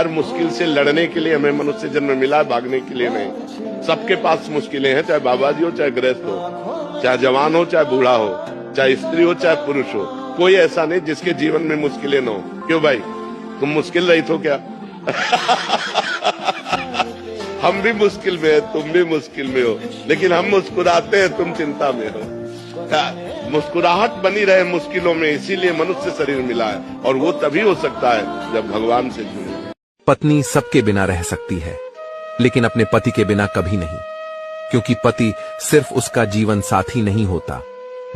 हर मुश्किल से लड़ने के लिए हमें मनुष्य जन्म मिला है, भागने के लिए नहीं। सबके पास मुश्किलें हैं, चाहे बाबा जी हो, चाहे गृहस्थ हो, चाहे जवान हो, चाहे बूढ़ा हो, चाहे स्त्री हो, चाहे पुरुष हो। कोई ऐसा नहीं जिसके जीवन में मुश्किलें न हो। क्यों भाई, तुम मुश्किल रहित हो क्या? हम भी मुश्किल में है, तुम भी मुश्किल में हो, लेकिन हम मुस्कुराते हैं, तुम चिंता में हो। मुस्कुराहट बनी रहे मुश्किलों में, इसीलिए मनुष्य शरीर मिला है, और वो तभी हो सकता है जब भगवान से जुड़े। पत्नी सबके बिना रह सकती है, लेकिन अपने पति के बिना कभी नहीं, क्योंकि पति सिर्फ उसका जीवन साथी नहीं होता,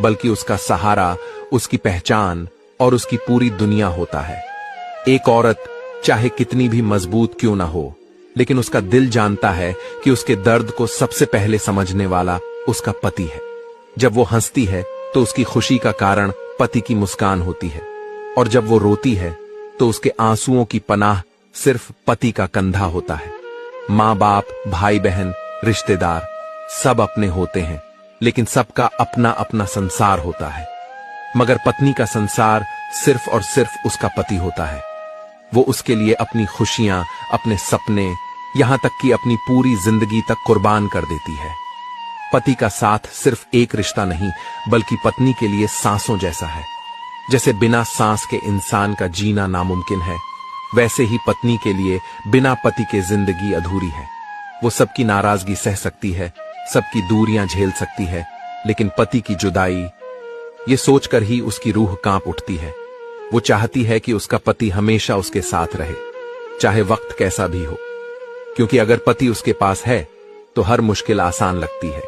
बल्कि उसका सहारा, उसकी पहचान और उसकी पूरी दुनिया होता है। एक औरत चाहे कितनी भी मजबूत क्यों ना हो, लेकिन उसका दिल जानता है कि उसके दर्द को सबसे पहले समझने वाला उसका पति है। जब वो हंसती है तो उसकी खुशी का कारण पति की मुस्कान होती है, और जब वो रोती है तो उसके आंसुओं की पनाह सिर्फ पति का कंधा होता है। माँ बाप, भाई बहन, रिश्तेदार सब अपने होते हैं, लेकिन सबका अपना अपना संसार होता है। मगर पत्नी का संसार सिर्फ और सिर्फ उसका पति होता है। वो उसके लिए अपनी खुशियां, अपने सपने, यहां तक कि अपनी पूरी जिंदगी तक कुर्बान कर देती है। पति का साथ सिर्फ एक रिश्ता नहीं, बल्कि पत्नी के लिए सांसों जैसा है। जैसे बिना सांस के इंसान का जीना नामुमकिन है, वैसे ही पत्नी के लिए बिना पति के जिंदगी अधूरी है। वो सबकी नाराजगी सह सकती है, सबकी दूरियां झेल सकती है, लेकिन पति की जुदाई, ये सोचकर ही उसकी रूह कांप उठती है। वो चाहती है कि उसका पति हमेशा उसके साथ रहे, चाहे वक्त कैसा भी हो, क्योंकि अगर पति उसके पास है तो हर मुश्किल आसान लगती है,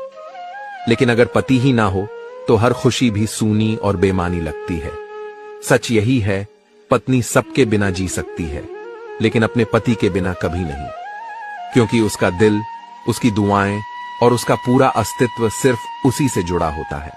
लेकिन अगर पति ही ना हो तो हर खुशी भी सूनी और बेमानी लगती है। सच यही है, पत्नी सबके बिना जी सकती है, लेकिन अपने पति के बिना कभी नहीं, क्योंकि उसका दिल, उसकी दुआएं और उसका पूरा अस्तित्व सिर्फ उसी से जुड़ा होता है।